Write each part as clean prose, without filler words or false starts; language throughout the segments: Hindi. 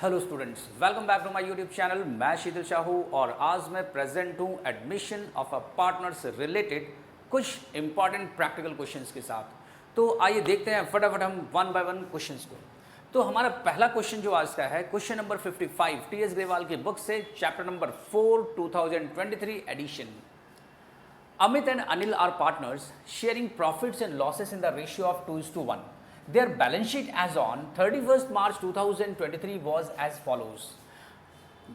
Hello students, welcome back to my YouTube channel. मैं शीतल शाहू और आज मैं प्रेजेंट हूँ एडमिशन ऑफ अ पार्टनर से रिलेटेड कुछ इंपॉर्टेंट प्रैक्टिकल क्वेश्चंस के साथ। तो आइए देखते हैं फटाफट हम वन बाय वन क्वेश्चंस को। तो हमारा पहला क्वेश्चन जो आज का है, क्वेश्चन नंबर 55 टी.एस. ग्रेवाल की बुक से, chapter number 4 2023 edition. Amit and Anil are partners sharing profits and losses in the ratio of 2:1. Their balance sheet as on 31st March 2023 was as follows.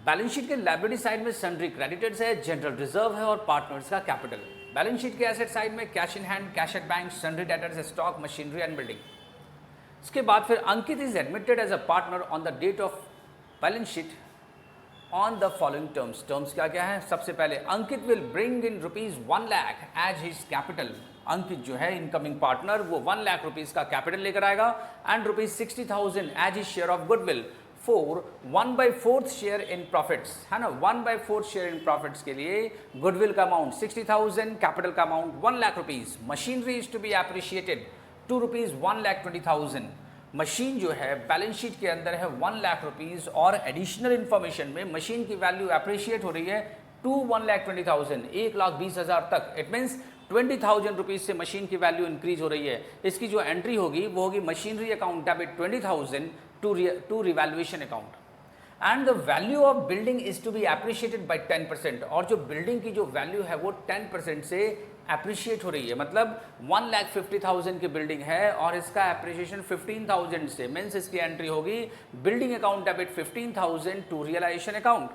Balance sheet के लायबिलिटी साइड में सन्ड्री क्रेडिटर्स है, जनरल रिजर्व है और पार्टनर्स का कैपिटल। बैलेंस शीट के एसेट साइड में cash in hand, cash at bank, sundry debtors, stock, machinery and building. इसके बाद फिर Ankit is admitted as a partner on the date of balance sheet on the following terms. Terms क्या क्या है? सबसे पहले Ankit will bring in ₹1 lakh as his capital. Ankit जो है इनकमिंग पार्टनर, वो 1 लाख रुपीज का कैपिटल लेकर आएगा and ₹60,000 as his share of goodwill for 1/4 share in profits, है ना। 1/4 शेयर इन प्रॉफिट्स के लिए गुडविल का अमाउंट 60,000, कैपिटल का amount 1 lakh rupees. Machinery is to be appreciated to ₹1,20,000। Machine जो है बैलेंस शीट के अंदर है 1 लाख रुपीज और एडिशनल इन्फॉर्मेशन में मशीन की वैल्यू अप्रिशिएट हो रही है टू 1,20,000, 1,20,000 तक। इट मीन्स 20,000 रुपीज से मशीन की वैल्यू इंक्रीज हो रही है। इसकी जो एंट्री होगी वो होगी machinery account debit 20,000 to revaluation account. And the value of building is to be appreciated by 10%। और जो बिल्डिंग की जो वैल्यू है वो 10% से एप्रिशिएट हो रही है। मतलब 1,50,000 की बिल्डिंग है और इसका एप्रिशिएशन 15,000 से, मीन्स इसकी एंट्री होगी building account debit 15,000 to realisation account.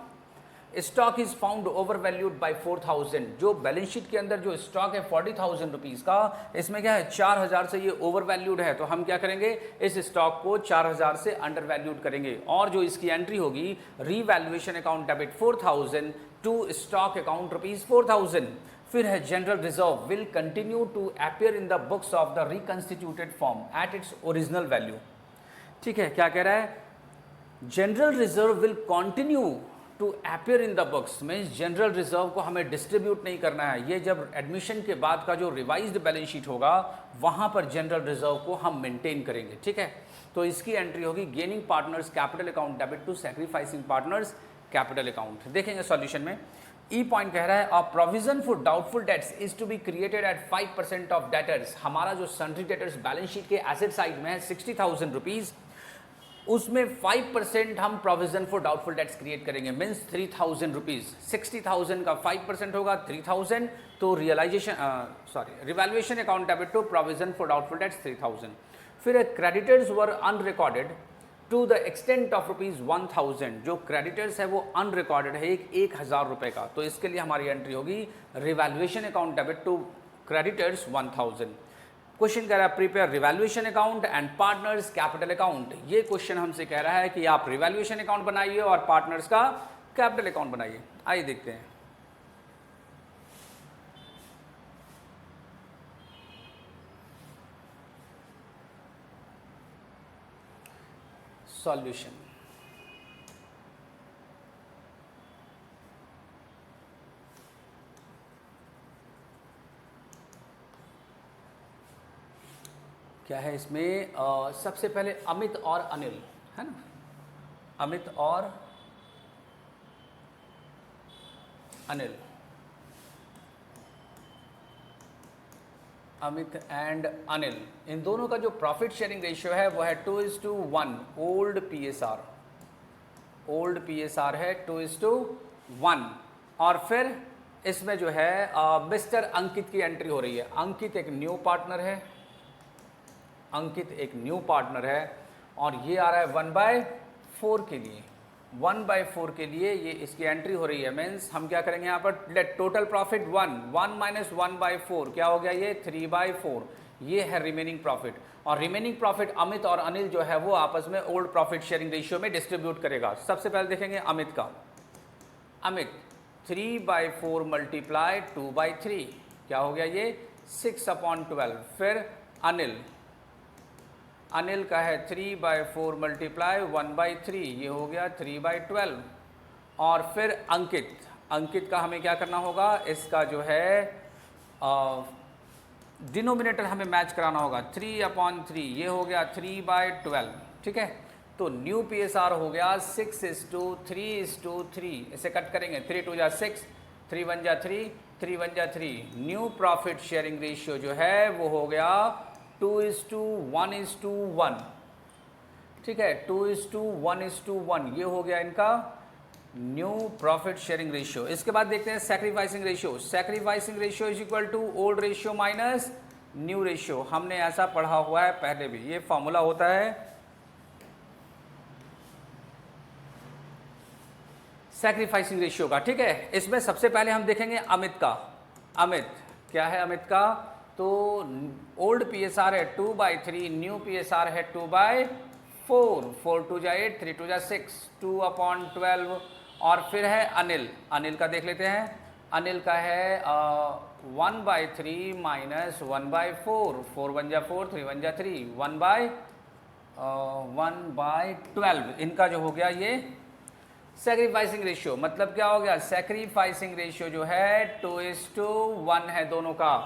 Stock is found over valued by 4,000। जो बैलेंस शीट के अंदर जो स्टॉक है 40,000 रुपीज़ का, इसमें क्या है 4,000 से ये ओवर वैल्यूड है। तो हम क्या करेंगे, इस स्टॉक को 4,000 से अंडर वैल्यूड करेंगे। और जो इसकी एंट्री होगी revaluation account debit 4,000 to stock account ₹4,000। फिर है general reserve will continue to appear in the books of the reconstituted form at its original value. ठीक है, क्या कह रहा है? General reserve will continue to appear in the books, means general reserve को हमें डिस्ट्रीब्यूट नहीं करना है। ये जब एडमिशन के बाद का जो रिवाइज्ड बैलेंस शीट होगा वहां पर जनरल रिजर्व को हम मेंटेन करेंगे। ठीक है, तो इसकी एंट्री होगी gaining partners capital account debit to sacrificing partners capital account. देखेंगे सॉल्यूशन में। ई पॉइंट कह रहा है a provision for doubtful debts is to be created at 5% of debtors. हमारा जो सन्ड्री डेटर्स बैलेंस शीट के एसेट साइड में है 60,000 रुपीज, उसमें 5% हम provision for doubtful debts create करेंगे, मीन्स 3,000 रुपीज। 60,000 का 5% होगा 3,000, तो revaluation account debit to provision for doubtful debts 3,000। फिर creditors were unrecorded to the extent of ₹1,000। जो क्रेडिटर्स है वो अनरिकॉर्डेड है 1,000 रुपये का, तो इसके लिए हमारी एंट्री होगी revaluation account debit to creditors 1,000। Question कह रहा है prepare revaluation account and partners capital account. ये क्वेश्चन हमसे कह रहा है कि आप रिवैल्यूएशन अकाउंट बनाइए और पार्टनर्स का कैपिटल अकाउंट बनाइए। आइए देखते हैं। सॉल्यूशन। क्या है इसमें? सबसे पहले अमित और अनिल, है ना। अमित और अनिल, अमित एंड अनिल, इन दोनों का जो प्रॉफिट शेयरिंग रेशियो है वो है 2:1। ओल्ड पीएसआर, ओल्ड पीएसआर है 2:1। और फिर इसमें जो है मिस्टर अंकित की एंट्री हो रही है। अंकित एक न्यू पार्टनर है, अंकित एक न्यू पार्टनर है और ये आ रहा है 1/4 के लिए। 1/4 के लिए ये इसकी एंट्री हो रही है। मीन्स हम क्या करेंगे यहाँ पर, लेट टोटल प्रॉफिट 1 माइनस 1/4 क्या हो गया, ये 3/4। ये है रिमेनिंग प्रॉफिट। और रिमेनिंग प्रॉफिट अमित और अनिल जो है वो आपस में ओल्ड प्रॉफिट शेयरिंग रेशियो में डिस्ट्रीब्यूट करेगा। सबसे पहले देखेंगे अमित का। अमित 3/4 मल्टीप्लाई 2/3 क्या हो गया, ये 6/12। फिर अनिल, अनिल का है 3/4 मल्टीप्लाई 1/3, ये हो गया 3/12। और फिर अंकित, अंकित का हमें क्या करना होगा, इसका जो है डिनोमिनेटर हमें मैच कराना होगा 3/3, ये हो गया 3/12। ठीक है, तो न्यू PSR हो गया 6:3:3, इसे कट करेंगे 3 2 जा 6, 3 1 जा 3, 3 1 जा 3। न्यू प्रॉफिट शेयरिंग रेशियो जो है वो हो गया 2:1:1। ठीक है, 2:1:1 ये हो गया इनका न्यू प्रॉफिट शेयरिंग रेशियो। इसके बाद देखते हैं sacrificing ratio. Sacrificing ratio is equal to old ratio minus new ratio. हमने ऐसा पढ़ा हुआ है पहले भी, ये फॉर्मूला होता है सैक्रिफाइसिंग रेशियो का। ठीक है, इसमें सबसे पहले हम देखेंगे अमित का। अमित क्या है अमित का? तो ओल्ड PSR है 2/3, न्यू PSR है 2/4, 4 2 जा 8, 3 2 जा 6, 2/12। और फिर है अनिल। अनिल का देख लेते हैं। अनिल का है 1/3 माइनस 1/4, 4 1 जा 4, 3 1 जा 3, 1/12। इनका जो हो गया ये सैक्रिफाइसिंग रेशियो। मतलब क्या हो गया? सैक्रिफाइसिंग रेशियो जो है 2:1 है दोनों का,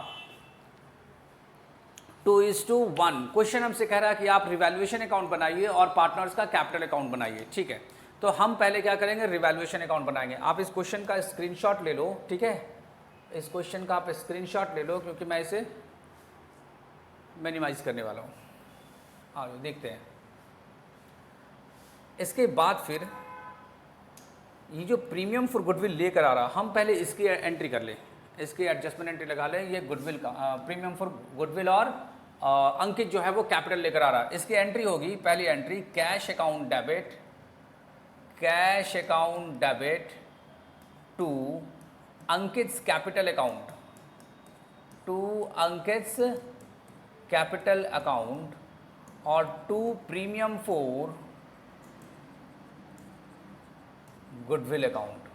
2:1। क्वेश्चन हमसे कह रहा है कि आप रिवैल्यूएशन अकाउंट बनाइए और पार्टनर्स का कैपिटल अकाउंट बनाइए। ठीक है, तो हम पहले क्या करेंगे? रिवैल्यूएशन अकाउंट बनाएंगे। आप इस क्वेश्चन का स्क्रीनशॉट ले लो। ठीक है, इस क्वेश्चन का आप स्क्रीनशॉट ले लो क्योंकि मैं इसे मिनिमाइज करने वाला हूँ। हाँ, देखते हैं। इसके बाद फिर ये जो प्रीमियम फॉर गुडविल लेकर आ रहा, हम पहले इसकी एंट्री कर ले, इसकी एडजस्टमेंट एंट्री लगा लें। ये गुडविल का प्रीमियम फॉर गुडविल और अंकित जो है वो कैपिटल लेकर आ रहा है। इसकी एंट्री होगी, पहली entry cash account debit, cash account debit to Ankit's capital account, to Ankit's capital account और to premium for goodwill account.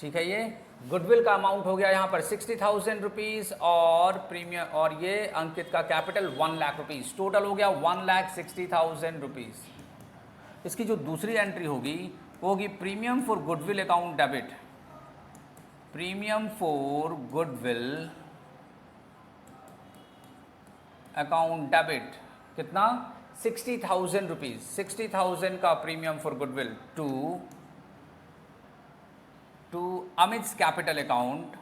ठीक है, ये गुडविल का अमाउंट हो गया यहाँ पर 60,000 रुपीज़ और प्रीमियम और ये अंकित का कैपिटल 1 लाख रुपीज़। टोटल हो गया 1,60,000 रुपीज़। इसकी जो दूसरी एंट्री होगी वो होगी premium for goodwill account debit, premium for goodwill account debit कितना? 60,000 रुपीज़। 60,000 का premium for goodwill to Amit's capital account,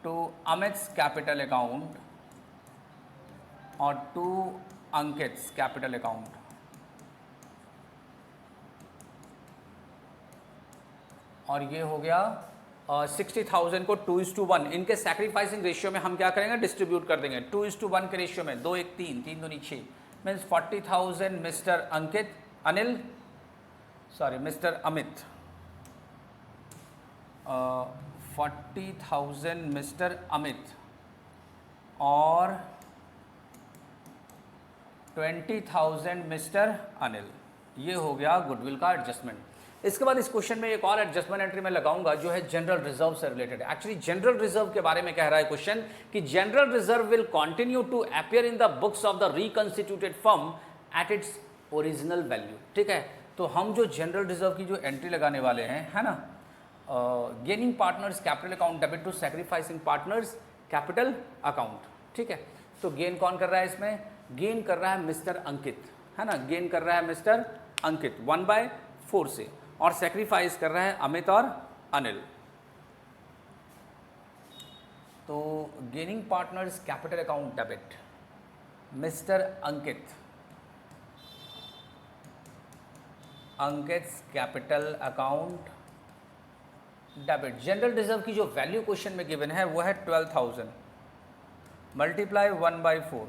to Amit's capital account और टू अंकित्स कैपिटल अकाउंट। और ये हो गया 60,000 को 2:1 इनके सैक्रिफाइसिंग रेशियो में हम क्या करेंगे? डिस्ट्रीब्यूट कर देंगे 2:1 के रेशियो में। 2 1 3, 3 2 6 means 40,000 mister Ankit, Anil sorry mister Amit, 40,000 mister Amit और 20,000 मिस्टर अनिल। ये हो गया गुडविल का एडजस्टमेंट। इसके बाद इस क्वेश्चन में एक और एडजस्टमेंट एंट्री में लगाऊंगा जो है जनरल रिजर्व से रिलेटेड। एक्चुअली जनरल रिजर्व के बारे में कह रहा है क्वेश्चन कि general reserve will continue to appear in the books of the reconstituted firm at its original value. ठीक है, तो हम जो जनरल रिजर्व की जो एंट्री लगाने वाले हैं, है ना, gaining partners capital account debit to sacrificing partners capital account. ठीक है, तो गेन कौन कर रहा है इसमें? गेन कर रहा है मिस्टर अंकित, है ना, गेन कर रहा है मिस्टर अंकित 1/4 से, और सैक्रिफाइस कर रहा है अमित और अनिल। तो gaining partners capital account debit mister Ankit, Ankit's capital account debit. General reserve की जो वैल्यू क्वेश्चन में गिवन है वो है 12,000 मल्टीप्लाई 1/4,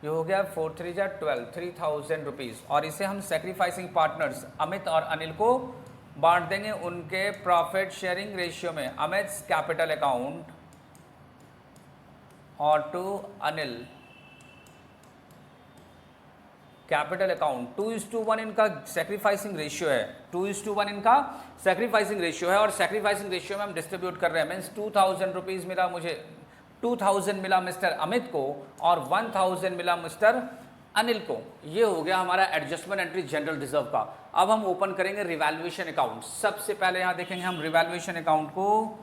ये हो गया 4 3 जा 12, 3,000 रुपीज़। और इसे हम सैक्रिफाइसिंग पार्टनर्स अमित और अनिल को बांट देंगे उनके प्रॉफिट शेयरिंग रेशियो में। अमित कैपिटल अकाउंट और टू अनिल कैपिटल अकाउंट 2:1 इनका सैक्रिफाइसिंग रेशियो है, 2:1 इनका सैक्रिफाइसिंग रेशियो है। और सैक्रिफाइसिंग रेशियो में हम डिस्ट्रीब्यूट कर रहे हैं, मीन्स 2,000 रुपीज़ मिला मुझे, 2,000 मिला मिस्टर अमित को और 1,000 मिला मिस्टर अनिल को। ये हो गया हमारा एडजस्टमेंट एंट्री जनरल रिजर्व का। अब हम ओपन करेंगे रिवैल्यूएशन अकाउंट। सबसे पहले यहाँ देखेंगे हम रिवैल्यूएशन अकाउंट को,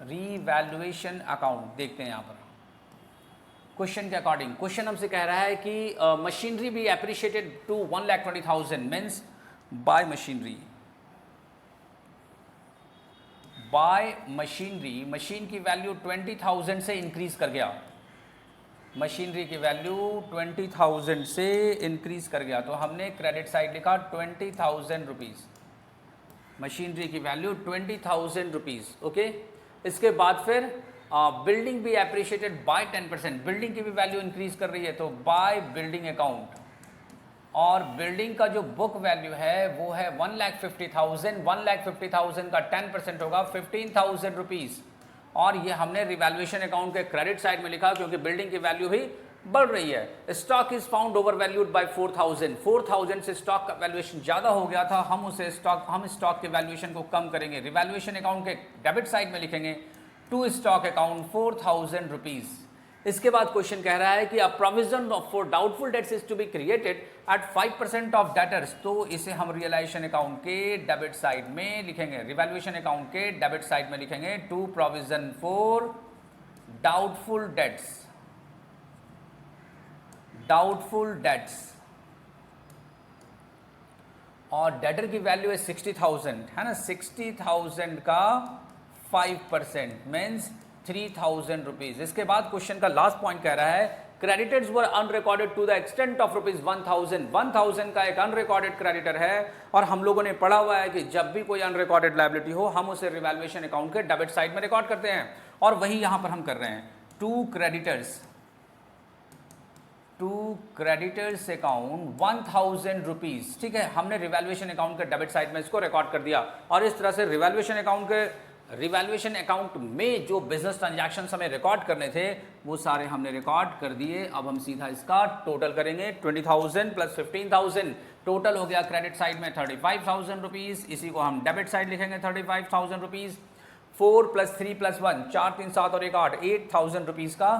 रीवैल्यूएशन अकाउंट देखते हैं यहाँ पर क्वेश्चन के अकॉर्डिंग। क्वेश्चन हमसे कह रहा है कि machinery be appreciated to 1,20,000 means by machinery machine की वैल्यू 20,000 से इंक्रीज कर गया, मशीनरी की वैल्यू 20,000 से इंक्रीज कर गया, तो हमने क्रेडिट साइड लिखा 20,000 रुपीज़, मशीनरी की वैल्यू 20,000 रुपीज़। ओके, इसके बाद फिर बिल्डिंग भी एप्रिशिएटेड बाय 10%, बिल्डिंग की भी वैल्यू इंक्रीज कर रही है, तो बाय बिल्डिंग अकाउंट, और बिल्डिंग का जो बुक वैल्यू है वो है 1,50,000, 1,50,000 का 10% होगा 15,000 रुपीज़, और ये हमने रिवैल्यूएशन अकाउंट के क्रेडिट साइड में लिखा क्योंकि बिल्डिंग की वैल्यू भी बढ़ रही है। Stock is found over valued bye 4,000, 4,000 से स्टॉक का वैल्यूएशन ज़्यादा हो गया था, हम स्टॉक के वैल्यूएशन को कम करेंगे, रिवैल्यूएशन अकाउंट के डेबिट साइड में लिखेंगे टू स्टॉक अकाउंट 4,000 रुपीज़। इसके बाद क्वेश्चन कह रहा है कि a provision for doubtful debts is to be created at 5% of debtors, तो इसे हम रियलाइजेशन अकाउंट के डेबिट साइड में लिखेंगे, रिवैल्यूएशन अकाउंट के डेबिट साइड में लिखेंगे to provision for doubtful debts, और डेटर की वैल्यू है 60,000, है ना, 60,000 का 5% मीन्स 3,000 रुपीज। इसके बाद क्वेश्चन का लास्ट पॉइंट कह रहा है creditors were unrecorded to the extent of rupees 1,000, 1,000 का एक अनरिकॉर्डेड क्रेडिटर है, और हम लोगों ने पढ़ा हुआ है कि जब भी कोई अनरिकॉर्डेड लायबिलिटी हो हम उसे रिवैल्यूएशन अकाउंट के डेबिट साइड में रिकॉर्ड करते हैं, और वही यहां पर हम कर रहे हैं। टू क्रेडिटर्स अकाउंट 1,000 रुपीज, ठीक है, हमने रिवैल्यूएशन अकाउंट के डेबिट साइड में इसको रिकॉर्ड कर दिया, और इस तरह से रिवैल्यूएशन अकाउंट में जो बिजनेस ट्रांजैक्शंस हमें रिकॉर्ड करने थे वो सारे हमने रिकॉर्ड कर दिए। अब हम सीधा इसका टोटल करेंगे, 20,000 प्लस 15,000 टोटल हो गया क्रेडिट साइड में 35,000 रुपीज़, इसी को हम डेबिट साइड लिखेंगे 35,000 रुपीज़। 4 + 3 + 1 4 3 7 और 1 8 8,000 रुपीज़ का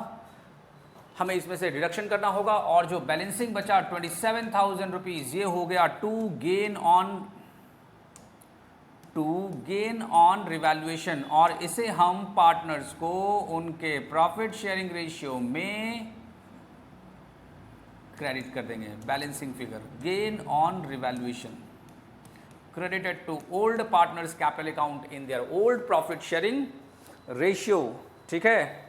हमें इसमें से डिडक्शन करना होगा, और जो बैलेंसिंग बचा 27,000 रुपीज़ ये हो गया टू गेन ऑन रिवैल्यूएशन, और इसे हम पार्टनर्स को उनके प्रॉफिट शेयरिंग रेशियो में क्रेडिट कर देंगे। Balancing figure gain on revaluation credited to old partners capital account in their old profit sharing ratio, ठीक है।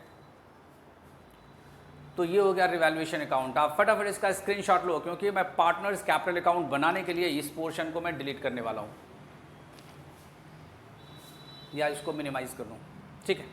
तो ये हो गया रिवैल्यूएशन अकाउंट। आप फटाफट इसका स्क्रीनशॉट लो क्योंकि मैं पार्टनर्स कैपिटल अकाउंट बनाने के लिए इस पोर्शन को मैं डिलीट करने वाला हूँ या इसको मिनिमाइज कर दूँ, ठीक है।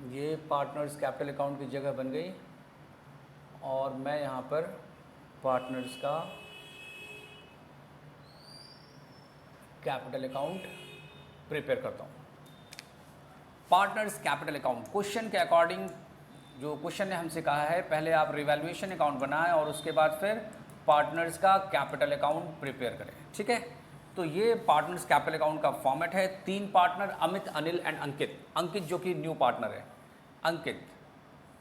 ये पार्टनर्स कैपिटल अकाउंट की जगह बन गई, और मैं यहाँ पर पार्टनर्स का कैपिटल अकाउंट प्रिपेयर करता हूँ। पार्टनर्स कैपिटल अकाउंट क्वेश्चन के अकॉर्डिंग जो क्वेश्चन ने हमसे कहा है पहले आप रिवैल्यूएशन अकाउंट बनाएं और उसके बाद फिर पार्टनर्स का कैपिटल अकाउंट प्रिपेयर करें, ठीक है। तो ये पार्टनर्स कैपिटल अकाउंट का फॉर्मेट है। 3 पार्टनर अमित, अनिल एंड अंकित। अंकित जो कि न्यू पार्टनर है, अंकित,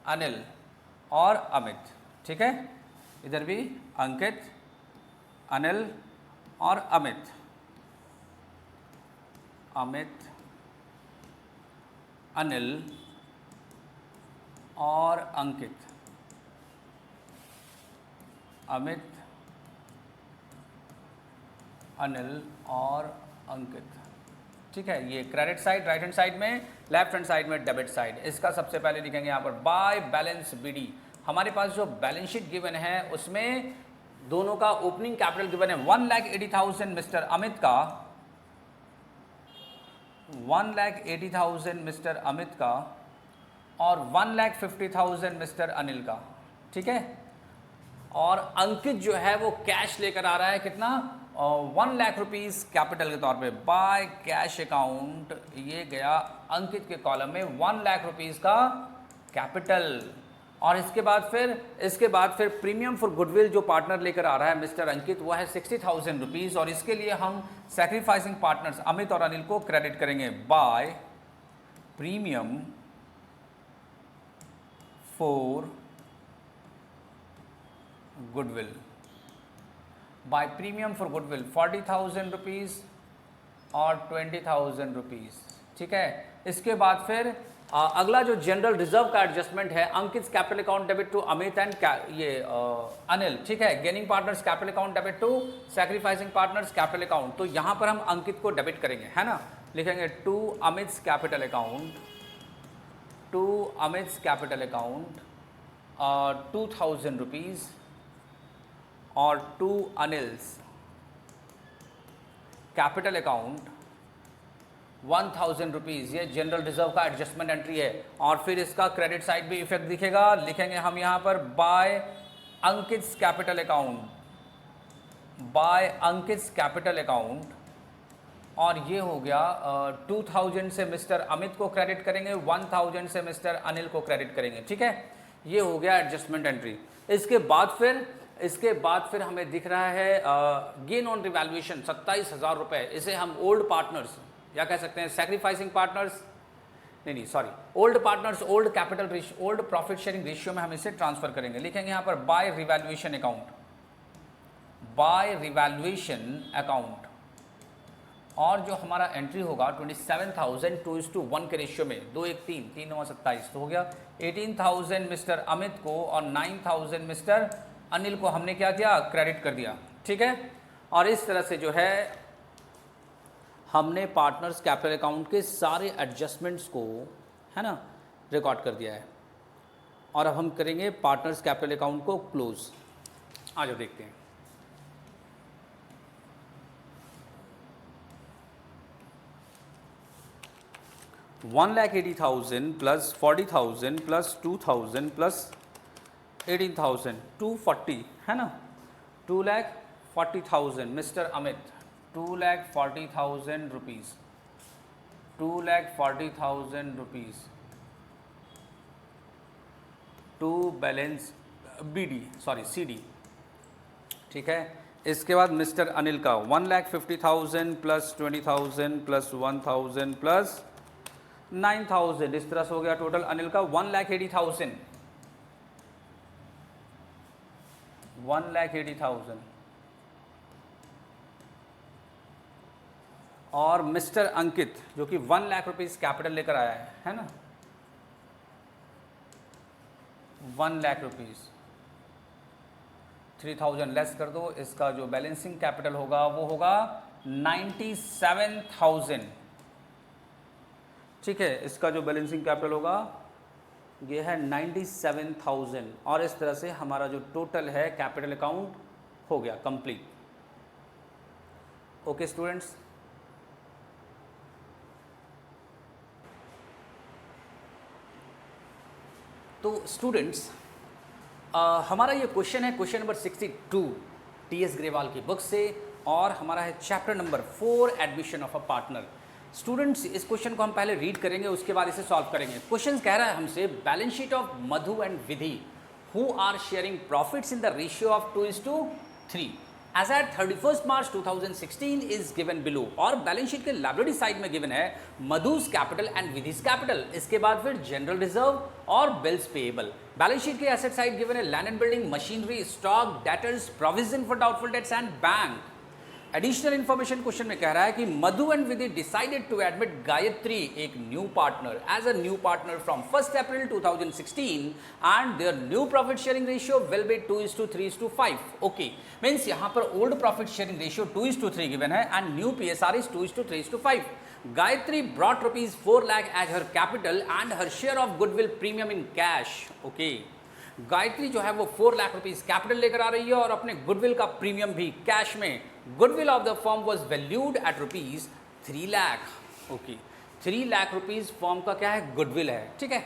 अनिल और अमित, ठीक है। इधर भी अंकित, अनिल और अमित, अनिल और अंकित, अमित, अनिल और अंकित, ठीक है। ये credit side right hand side में, लेफ्ट हैंड साइड में डेबिट साइड। इसका सबसे पहले लिखेंगे यहाँ पर बाय बैलेंस बीडी। हमारे पास जो बैलेंस शीट गिवन है उसमें दोनों का ओपनिंग कैपिटल गिवन है 1,80,000 मिस्टर अमित का, 1,80,000 मिस्टर अमित का, और 1,50,000 मिस्टर अनिल का, ठीक है। और अंकित जो है वो कैश लेकर आ रहा है कितना, 1 लाख रुपीस कैपिटल के तौर पे बाय कैश अकाउंट। ये गया अंकित के कॉलम में 1 लाख रुपीस का कैपिटल। और इसके बाद फिर प्रीमियम फॉर गुडविल जो पार्टनर लेकर आ रहा है मिस्टर अंकित, वो है 60,000 रुपीज़। और इसके लिए हम सैक्रिफाइसिंग पार्टनर्स अमित और अनिल को क्रेडिट करेंगे by premium for goodwill, by premium for goodwill 40,000 rupees और 20,000 रुपीज़, ठीक है। इसके बाद फिर अगला जो जनरल रिजर्व का एडजस्टमेंट है, Ankit capital account debit to Amit and Anil, ठीक है। Gaining partners capital account debit to sacrificing partners capital account. तो यहाँ पर हम अंकित को डेबिट करेंगे, है ना। लिखेंगे to Amit capital account, to Amit capital account 2,000 rupees और to Anil's capital account 1,000 rupees. ये जनरल रिजर्व का एडजस्टमेंट एंट्री है। और फिर इसका क्रेडिट साइड भी इफेक्ट दिखेगा, लिखेंगे हम यहाँ पर बाय अंकित कैपिटल अकाउंट, बाय अंकित कैपिटल अकाउंट। और ये हो गया 2,000 से मिस्टर अमित को क्रेडिट करेंगे, 1,000 से मिस्टर अनिल को क्रेडिट करेंगे, ठीक है। ये हो गया एडजस्टमेंट एंट्री। इसके बाद फिर हमें दिख रहा है गेन ऑन रिवैल्यूएशन 27,000 रुपये। इसे हम ओल्ड पार्टनर्स या कह सकते हैं सैक्रिफाइसिंग पार्टनर्स, नहीं sorry, old partners old capital ratio old profit sharing ratio में हम इसे ट्रांसफर करेंगे। लिखेंगे यहाँ पर by revaluation account, by revaluation account. और जो हमारा एंट्री होगा 27,000 2:1 के रेशियो में, 2 1 3 3 9 27, तो हो गया 18,000 मिस्टर अमित को और 9,000 मिस्टर अनिल को हमने क्या किया, क्रेडिट कर दिया, ठीक है। और इस तरह से जो है हमने पार्टनर्स कैपिटल अकाउंट के सारे एडजस्टमेंट्स को, है ना, रिकॉर्ड कर दिया है। और अब हम करेंगे पार्टनर्स कैपिटल अकाउंट को क्लोज। आ जाओ देखते हैं। $1,80,000 प्लस 40,000 प्लस 2,000 प्लस 18,000 240, है ना। 2,40,000 mister Amit, 2,40,000 rupees, 2,40,000 rupees to balance CD, ठीक है। इसके बाद मिस्टर अनिल का 1,50,000 प्लस 20,000 प्लस 1,000 प्लस 9,000, इस तरह से हो गया टोटल अनिल का 1,80,000, 1,80,000। और मिस्टर अंकित जो कि 1 लाख रुपीज़ कैपिटल लेकर आया है ना, 1 लाख रुपीज़, 3,000 लेस कर दो, इसका जो बैलेंसिंग कैपिटल होगा वो होगा 97,000, ठीक है। इसका जो बैलेंसिंग कैपिटल होगा ये है 97,000। और इस तरह से हमारा जो टोटल है कैपिटल अकाउंट हो गया कंप्लीट। ओके स्टूडेंट्स, तो स्टूडेंट्स हमारा ये क्वेश्चन है क्वेश्चन नंबर 62 TS ग्रेवाल की बुक से, और हमारा है chapter number 4 admission of a partner. Students इस क्वेश्चन को हम पहले रीड करेंगे, उसके बाद इसे सॉल्व करेंगे। क्वेश्चन कह रहा है हमसे balance sheet of Madhu and Vidhi who are sharing profits in the ratio of 2:3 as at 31st March 2016 is given below. और बैलेंस शीट के लायबिलिटी साइड में गिवन है Madhu's capital and Vidhi's capital. इसके बाद फिर जनरल रिजर्व और बिल्स पेएबल। बैलेंस शीट के एसेट साइड गिवन है land and building, machinery, stock, debtors, provision for doubtful debts and bank. Additional information question में कह रहा है कि Madhu and Vidhi decided to admit Gayatri एक new partner as a new partner from 1st April 2016 and their new profit sharing ratio will be 2:3:5। Okay, means यहां पर old profit sharing ratio 2:3 given है and new PSR is 2:3:5। Gayatri brought rupees 4 lakh as her capital and her share of goodwill premium in cash. Okay. Gayatri जो है वो 4 लाख रुपीज कैपिटल लेकर आ रही है और अपने गुडविल का प्रीमियम भी कैश में। Goodwill of the firm was valued at rupees 3 lakh. Okay, 3 lakh rupees firm का क्या है, गुडविल है, ठीक है।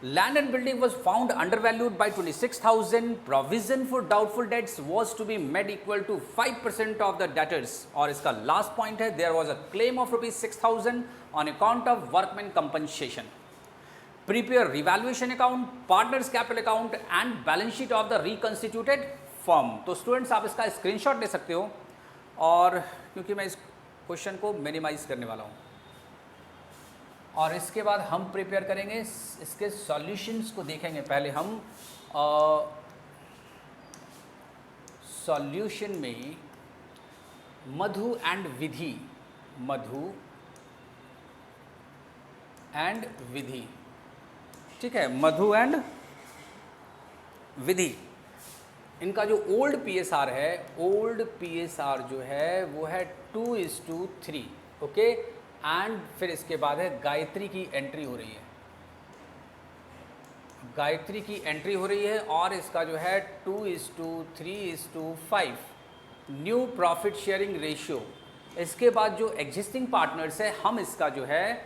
Land and building was found undervalued by 26,000. Provision for doubtful debts was to be made equal to 5% of the debtors. और इसका last point है, there was a claim of rupees 6,000 on account of workman compensation. Prepare revaluation account, partners capital account and balance sheet of the reconstituted firm. तो स्टूडेंट्स आप इसका स्क्रीनशॉट ले सकते हो, और क्योंकि मैं इस क्वेश्चन को मिनिमाइज करने वाला हूँ, और इसके बाद हम प्रिपेयर करेंगे इसके सॉल्यूशंस को देखेंगे। पहले हम सॉल्यूशन में मधु एंड विधि, मधु एंड विधि, ठीक है, मधु एंड विधि, इनका जो ओल्ड पीएसआर है, ओल्ड पीएसआर जो है वो है 2:3, ओके। एंड फिर इसके बाद है गायत्री की एंट्री हो रही है, गायत्री की एंट्री हो रही है, और इसका जो है 2:3:5 न्यू प्रॉफिट शेयरिंग रेशियो। इसके बाद जो एग्जिस्टिंग पार्टनर्स है, हम इसका जो है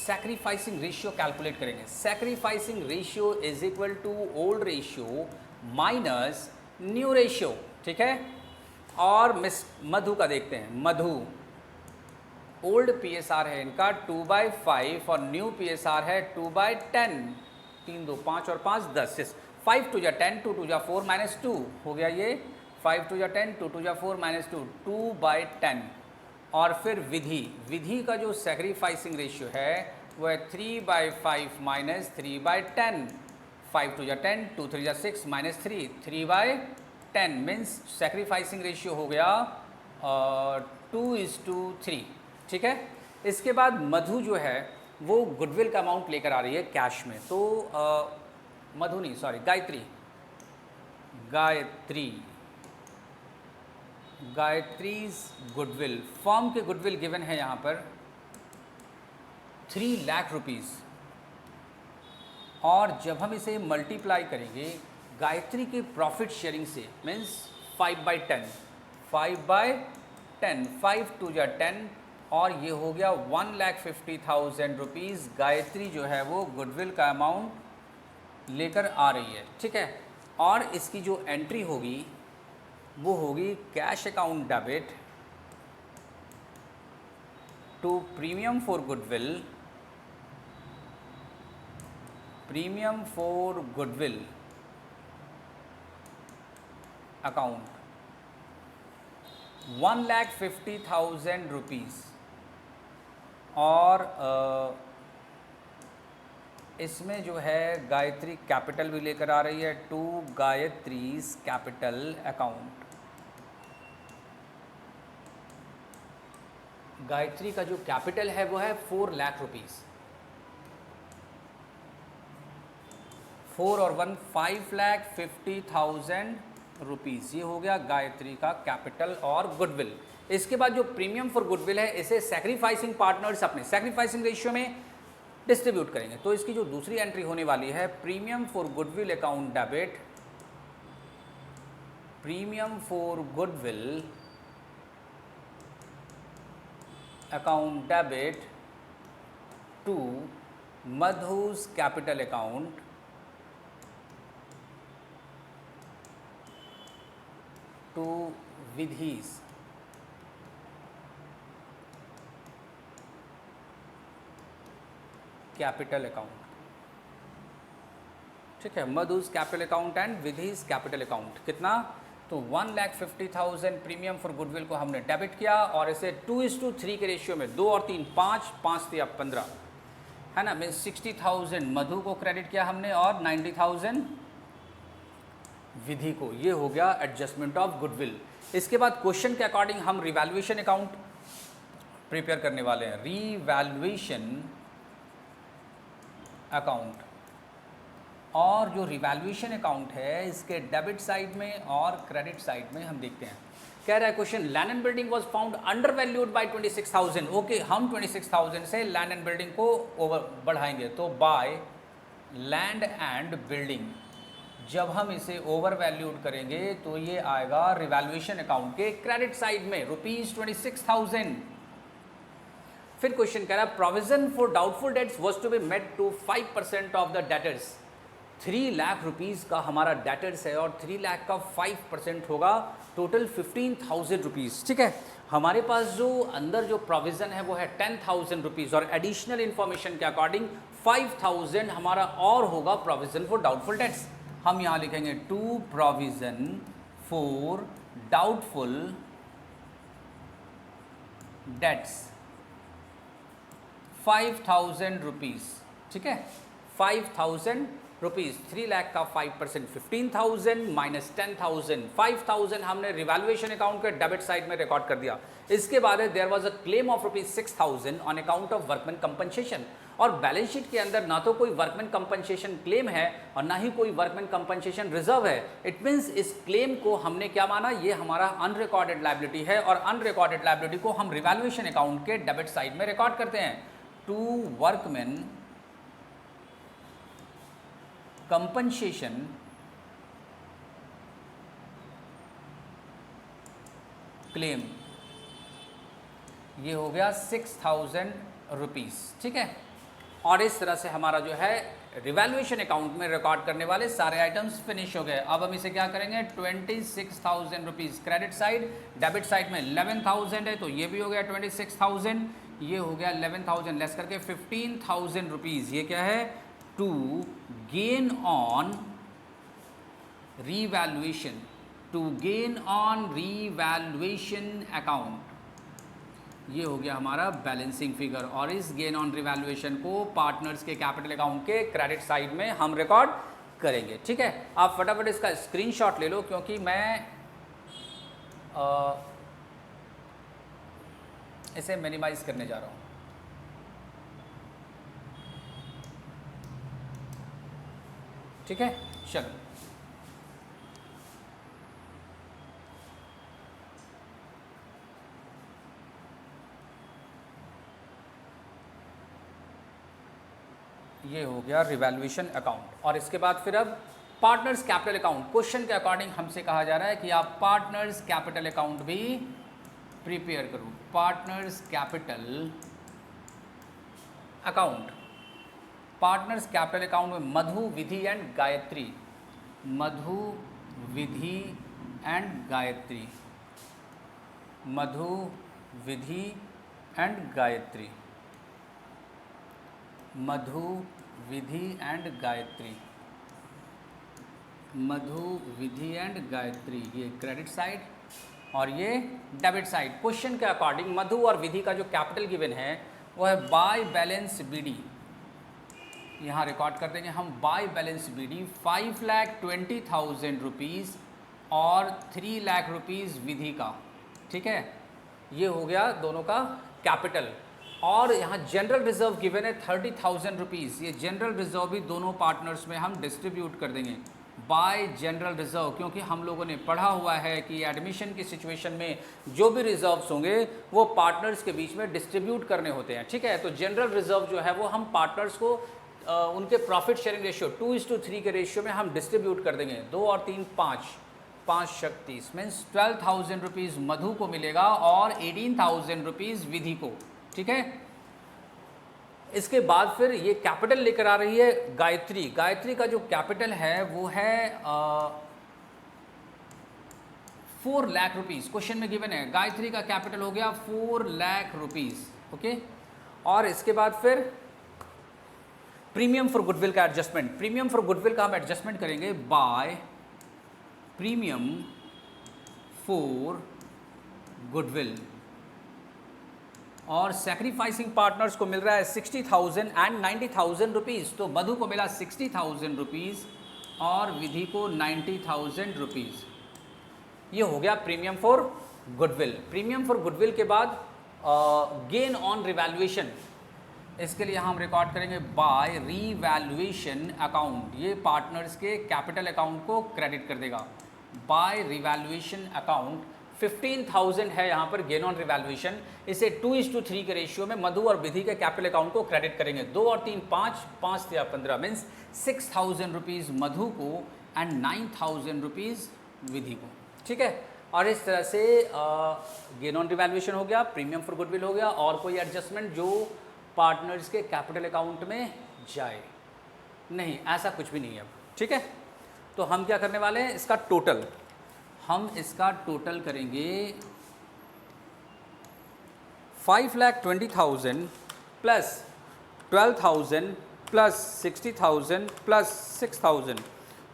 सैक्रिफाइसिंग रेशियो कैलकुलेट करेंगे। Sacrificing ratio is equal to old ratio minus new ratio, ठीक है। और मिस मधु का देखते हैं, मधु ओल्ड पीएसआर है इनका 2/5 और न्यू पीएसआर है 2/10, 3 2 5 और 5 10, 5 2 जा 10, 2 2 जा 4 -2 हो गया ये, 5 2 जा 10, 2 2 जा 4 -2, 2/10। और फिर विधि, विधि का जो सैक्रिफाइसिंग रेशियो है वो है 3/5 - 3/10, 5 2 जा 10, 2 3 जा 6 -3, 3/10 मीन्स सैक्रिफाइसिंग रेशियो हो गया 2:3, ठीक है। इसके बाद मधु जो है वो गुडविल का अमाउंट लेकर आ रही है कैश में, तो मधु नहीं, sorry, Gayatri, Gayatri, Gayatri's goodwill, firm के गुडविल गिवन है यहाँ पर 3 लाख रुपीज़, और जब हम इसे मल्टीप्लाई करेंगे गायत्री की प्रॉफिट शेयरिंग से, मीन्स 5/10, 5/10, 5 2 जा 10, और ये हो गया 1,50,000 रुपीज़ गायत्री जो है वो गुडविल का अमाउंट लेकर आ रही है, ठीक है। और इसकी जो एंट्री होगी वो होगी cash account debit to premium for goodwill, premium for goodwill account 1,50,000 rupees, और इसमें जो है गायत्री कैपिटल भी लेकर आ रही है, टू गायत्रीज कैपिटल अकाउंट। गायत्री का जो कैपिटल है वो है 4 लाख रुपीज़, 4 और 1 5,50,000 रुपीज़, ये हो गया गायत्री का कैपिटल और गुडविल। इसके बाद जो प्रीमियम फॉर गुडविल है इसे सैक्रिफाइसिंग पार्टनर्स अपने सैक्रिफाइसिंग रेशियो में डिस्ट्रीब्यूट करेंगे। तो इसकी जो दूसरी एंट्री होने वाली है premium for goodwill account debit, premium for goodwill account debit to Madhu's capital account to Vidhi's capital account, ठीक है, Madhu's capital account and Vidhi's capital account. कितना? तो 1,50,000 प्रीमियम फॉर गुडविल को हमने डेबिट किया, और इसे 2:3 के रेशियो में 2 और 3 5, 5 3 15 है ना, मीन्स 60,000 मधु को क्रेडिट किया हमने और 90,000 विधि को। ये हो गया एडजस्टमेंट ऑफ गुडविल। इसके बाद क्वेश्चन के अकॉर्डिंग हम रिवैल्यूएशन अकाउंट प्रिपेयर करने वाले हैं। रिवैल्यूएशन अकाउंट, और जो रिवैल्यूएशन अकाउंट है इसके डेबिट साइड में और क्रेडिट साइड में हम देखते हैं। कह रहा है question, land and building was found under valued bye 26,000। Okay, हम 26,000 से लैंड एंड बिल्डिंग को ओवर बढ़ाएंगे, तो बाय लैंड एंड बिल्डिंग जब हम इसे ओवर वैल्यूड करेंगे तो ये आएगा रिवैल्यूएशन अकाउंट के क्रेडिट साइड में रुपीज़ 26,000। फिर क्वेश्चन कह रहा है provision for doubtful debts was to be made to 5% of the debtors. 3 lakh rupees का हमारा डेटर्स है और 3 लाख का 5% होगा, टोटल 15,000 रुपीज़। ठीक है, हमारे पास जो अंदर जो प्रोविज़न है वो है 10,000 रुपीज़ और एडिशनल इन्फॉर्मेशन के अकॉर्डिंग 5,000 हमारा और होगा प्रोविज़न फॉर डाउटफुल डेट्स। हम यहाँ लिखेंगे to provision for doubtful debts 5,000 rupees. ठीक है, 5,000 रुपीज़, 3 लाख का 5% 15,000 माइनस 10,000, 5,000 हमने रिवैल्यूएशन अकाउंट के डेबिट साइड में रिकॉर्ड कर दिया। इसके बाद there was a claim of ₹6,000 on account of workman compensation, और बैलेंस शीट के अंदर ना तो कोई वर्कमैन कंपनसेशन क्लेम है और ना ही कोई वर्कमैन कंपनसेशन रिजर्व है। इट मीन्स इस क्लेम को हमने क्या माना, ये हमारा अनरिकॉर्डेड लायबिलिटी है और अनरिकॉर्डेड लायबिलिटी को हम रिवैल्यूएशन अकाउंट के डेबिट साइड में रिकॉर्ड करते हैं। टू वर्कमैन कंपनसेशन क्लेम, ये हो गया 6,000 रुपीज़। ठीक है, और इस तरह से हमारा जो है रिवैल्यूएशन अकाउंट में रिकॉर्ड करने वाले सारे आइटम्स फिनिश हो गए। अब हम इसे क्या करेंगे, 26,000 rupees credit side, debit side में 11,000 है तो ये भी हो गया 26,000, ये हो गया 11,000 लेस करके 15,000 रुपीज़। ये क्या है, to gain on revaluation, to gain on revaluation account, ये हो गया हमारा बैलेंसिंग फिगर। और इस गेन ऑन रिवैल्यूएशन को पार्टनर्स के कैपिटल अकाउंट के क्रेडिट साइड में हम रिकॉर्ड करेंगे। ठीक है, आप फटाफट इसका स्क्रीनशॉट ले लो क्योंकि मैं इसे मिनिमाइज करने जा रहा हूँ। ठीक है, चलो ये हो गया रिवैल्यूएशन अकाउंट। और इसके बाद फिर अब पार्टनर्स कैपिटल अकाउंट, क्वेश्चन के अकॉर्डिंग हमसे कहा जा रहा है कि आप पार्टनर्स कैपिटल अकाउंट भी प्रिपेयर करो। Partners capital account, partners capital account में Madhu, Vidhi and Gayatri, Madhu, Vidhi and Gayatri, Madhu, Vidhi and Gayatri, Madhu, Vidhi and Gayatri, Madhu, Vidhi and Gayatri, ये क्रेडिट साइड और ये डेबिट साइड। क्वेश्चन के अकॉर्डिंग मधु और विधि का जो कैपिटल गिवन है वो है बाय बैलेंस बीडी, यहाँ रिकॉर्ड कर देंगे हम बाय बैलेंस बीडी 5,20,000 रुपीज़ और 3 लाख रुपीज़ विधि का। ठीक है, ये हो गया दोनों का कैपिटल। और यहाँ जनरल रिजर्व गिवन है 30,000 रुपीज़, ये जनरल रिजर्व भी दोनों पार्टनर्स में हम डिस्ट्रीब्यूट कर देंगे बाय जनरल रिजर्व, क्योंकि हम लोगों ने पढ़ा हुआ है कि एडमिशन की सिचुएशन में जो भी रिजर्व्स होंगे वो पार्टनर्स के बीच में डिस्ट्रीब्यूट करने होते हैं। ठीक है, तो जनरल रिजर्व जो है वो हम पार्टनर्स को उनके प्रॉफिट शेयरिंग रेशियो 2:3 के रेशियो में हम डिस्ट्रीब्यूट कर देंगे। 2 और 3 5, 5 = 30 मीन्स 12,000 रुपीज़ मधु को मिलेगा और 18,000 रुपीज़ विधि को। ठीक है, इसके बाद फिर ये कैपिटल लेकर आ रही है गायत्री। गायत्री का जो कैपिटल है वो है 4 लाख रुपीज़, क्वेश्चन में गिवन है। गायत्री का कैपिटल हो गया 4 लाख रुपीज़। ओके, और इसके बाद फिर प्रीमियम फॉर गुडविल का एडजस्टमेंट, प्रीमियम फॉर गुडविल का हम एडजस्टमेंट करेंगे बाय प्रीमियम फॉर गुडविल, और सैक्रिफाइसिंग पार्टनर्स को मिल रहा है 60,000 एंड 90,000 रुपीज़। तो मधु को मिला 60,000 रुपीज़ और विधि को 90,000 रुपीज़। ये हो गया premium for goodwill. Premium for goodwill के बाद गेन ऑन रिवैल्यूएशन, इसके लिए हम रिकॉर्ड करेंगे बाय रीवैल्यूएशन अकाउंट, ये पार्टनर्स के कैपिटल अकाउंट को क्रेडिट कर देगा। बाय रिवैल्यूएशन अकाउंट 15,000 है यहाँ पर गेन ऑन रिवैल्यूएशन, इसे 2:3 के रेशियो में मधु और विधि के कैपिटल अकाउंट को क्रेडिट करेंगे। 2 और 3 5, 5 या 15 मीन्स 6,000 रुपीज़ मधु को एंड 9,000 रुपीज़ विधि को। ठीक है, और इस तरह से गेन ऑन रिवैल्यूएशन हो गया, प्रीमियम फॉर गुडविल हो गया, और कोई एडजस्टमेंट जो पार्टनर्स के कैपिटल अकाउंट में जाए नहीं, ऐसा कुछ भी नहीं है अब। ठीक है, तो हम क्या करने वाले हैं, इसका टोटल, हम इसका टोटल करेंगे 5,20,000 प्लस 12,000 प्लस 60,000 प्लस 6,000,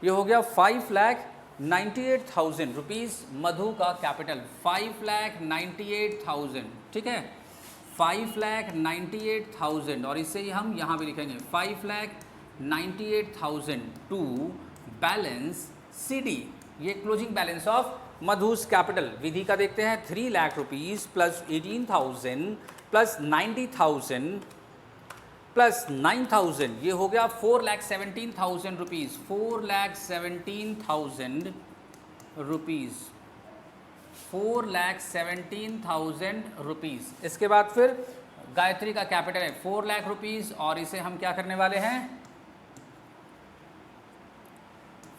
ये हो गया 5,98,000 रुपीज़ मधु का कैपिटल, 5,98,000। ठीक है, 5,98,000, और इसे ही हम यहाँ भी लिखेंगे 5,98,000 टू बैलेंस CD, ये closing balance of Madhu's capital. Vidhi का देखते हैं, 3 lakh rupees plus 18,000 plus 90,000 plus 9,000, ये हो गया 4,17,000 रुपीज़, 4,17,000 रुपीज़, 4,17,000 रुपीज़। इसके बाद फिर गायत्री का कैपिटल है 4 लाख रुपीज़, और इसे हम क्या करने वाले हैं,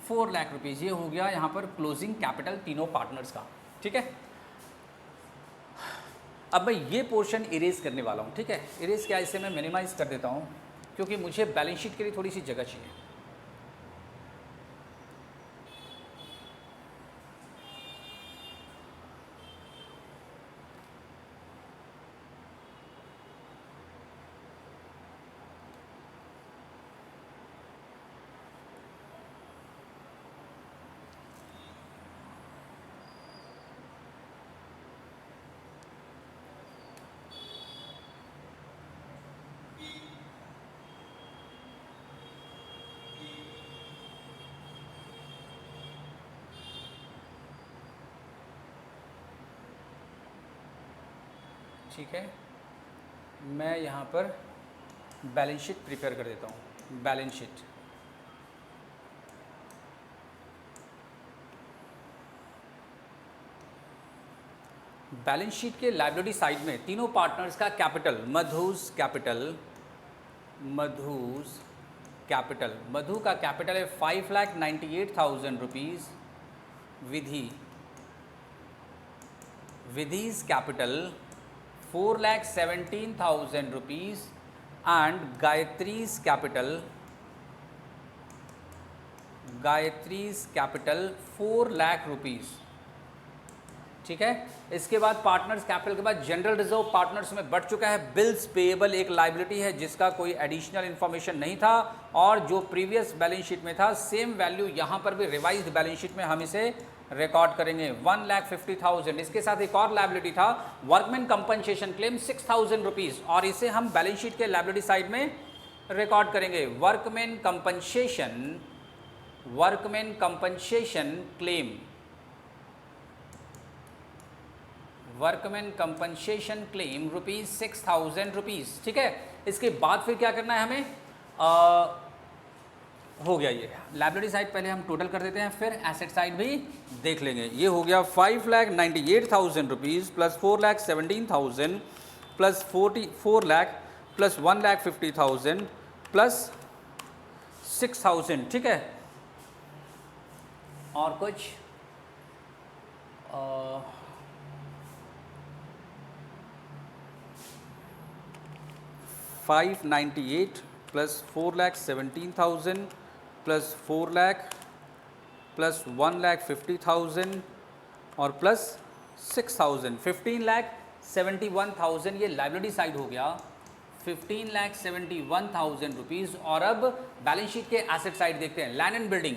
4 लाख रुपीज़, ये हो गया यहाँ पर क्लोजिंग कैपिटल तीनों पार्टनर्स का। ठीक है, अब मैं ये पोर्शन इरेज करने वाला हूँ। ठीक है, इरेज क्या, इसे मैं मिनिमाइज कर देता हूँ क्योंकि मुझे बैलेंस शीट के लिए थोड़ी सी जगह चाहिए। ठीक है, मैं यहाँ पर बैलेंस शीट प्रिपेयर कर देता हूँ। बैलेंस शीट, बैलेंस शीट के लायबिलिटी साइड में तीनों पार्टनर्स का capital, Madhu's capital, Madhu's capital, Madhu का कैपिटल है 5,98,000 rupees, Vidhi, Vidhi's capital 4,17,000 rupees, and Gayatri's capital, Gayatri's capital 4 lakh rupees. ठीक है, इसके बाद पार्टनर्स कैपिटल के बाद जनरल रिजर्व पार्टनर्स में बढ़ चुका है। बिल्स पेएबल एक लायबिलिटी है जिसका कोई एडिशनल इन्फॉर्मेशन नहीं था, और जो प्रीवियस बैलेंस शीट में था सेम वैल्यू यहाँ पर भी रिवाइज्ड बैलेंस शीट में हम इसे रिकॉर्ड करेंगे 1,50,000। इसके साथ एक और लायबिलिटी था, वर्कमैन कंपनसेशन क्लेम 6,000 रुपीज़, और इसे हम बैलेंस शीट के लायबिलिटी साइड में रिकॉर्ड करेंगे। Workman compensation, workman compensation claim, workman compensation claim rupees 6,000 rupees. ठीक है, इसके बाद फिर क्या करना है हमें, हो गया ये लायबिलिटी साइड, पहले हम टोटल कर देते हैं, फिर एसेट साइड भी देख लेंगे। ये हो गया 5,98,000 rupees plus 4,17,000 plus 4 lakh plus 1,50,000 plus 6,000। ठीक है, और कुछ 598 प्लस 4,17,000 प्लस 4 लाख प्लस 1,50,000 और प्लस 6,000, 15,71,000 ये लायबिलिटी साइड हो गया, 15,71,000 रुपीज़। और अब बैलेंस शीट के एसेट साइड देखते हैं, land and building,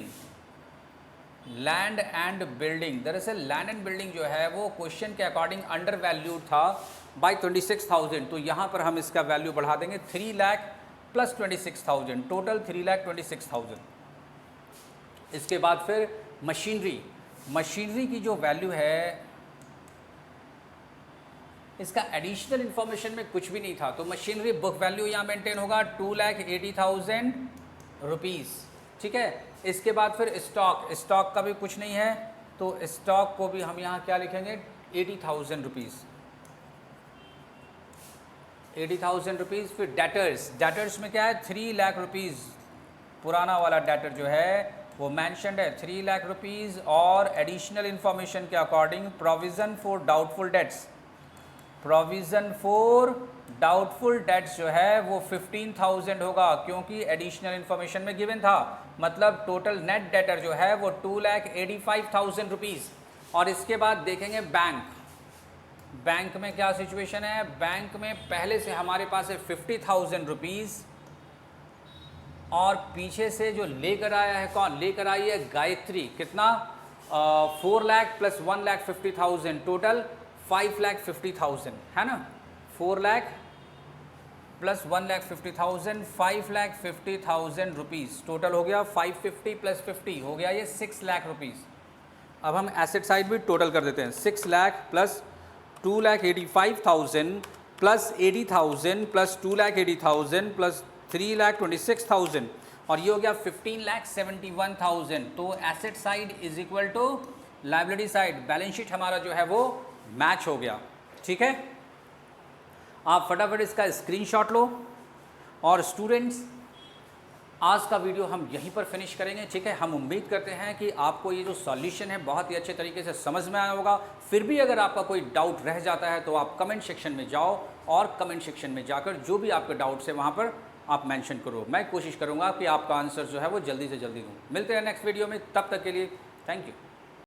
land and building. दरअसल लैंड एंड बिल्डिंग जो है वो क्वेश्चन के अकॉर्डिंग अंडर वैल्यू था बाई 26,000, तो यहाँ पर हम इसका वैल्यू बढ़ा देंगे 3 लाख प्लस 26,000, टोटल 3,26,000। इसके बाद फिर मशीनरी, मशीनरी की जो वैल्यू है, इसका एडिशनल इन्फॉर्मेशन में कुछ भी नहीं था, तो मशीनरी बुक वैल्यू यहाँ मेंटेन होगा 2,80,000 रुपीज़। ठीक है, इसके बाद फिर स्टॉक, स्टॉक का भी कुछ नहीं है, तो स्टॉक को भी हम यहाँ क्या लिखेंगे 80,000 रुपीज़, 80,000 रुपीज़। फिर डेटर्स, डेटर्स में क्या है 3 लाख रुपीज़, पुराना वाला डेटर जो है वो मैंशनड है 3 लाख रुपीज़ और एडिशनल इन्फॉर्मेशन के according provision for doubtful dates, provision for doubtful dates जो है वो 15,000 होगा, क्योंकि एडिशनल इन्फॉर्मेशन में गिवन था। मतलब टोटल नेट डेटर जो है वो 2,85,000 रुपीज़। और इसके बाद देखेंगे बैंक में क्या सिचुएशन है। बैंक में पहले से हमारे पास है 50,000 रुपीज़ और पीछे से जो लेकर आया है, कौन लेकर आई है? गायत्री। कितना? 4 लाख प्लस 1,50,000, टोटल 5,50,000 है ना। 4 लाख प्लस 1,50,000, 5,50,000 रुपीज़ टोटल हो गया। 550 प्लस 50 हो गया ये 6 लाख रुपीज़। अब हम एसेट साइड भी टोटल कर देते हैं। 6 lakh plus 2,85,000 plus 80,000 plus 2,80,000 plus 3,26,000 और ये हो गया 15,71,000। तो asset side is equal to liability side, balance sheet हमारा जो है वो मैच हो गया। ठीक है, आप फटाफट इसका स्क्रीनशॉट लो। और स्टूडेंट्स, आज का वीडियो हम यहीं पर फिनिश करेंगे। ठीक है, हम उम्मीद करते हैं कि आपको ये जो सॉल्यूशन है बहुत ही अच्छे तरीके से समझ में आया होगा। फिर भी अगर आपका कोई डाउट रह जाता है तो आप कमेंट सेक्शन में जाओ और कमेंट सेक्शन में जाकर जो भी आपके डाउट्स है वहाँ पर आप मेंशन करो। मैं कोशिश करूँगा कि आपका आंसर जो है वो जल्दी से जल्दी दूँ। मिलते हैं नेक्स्ट वीडियो में, तब तक के लिए थैंक यू।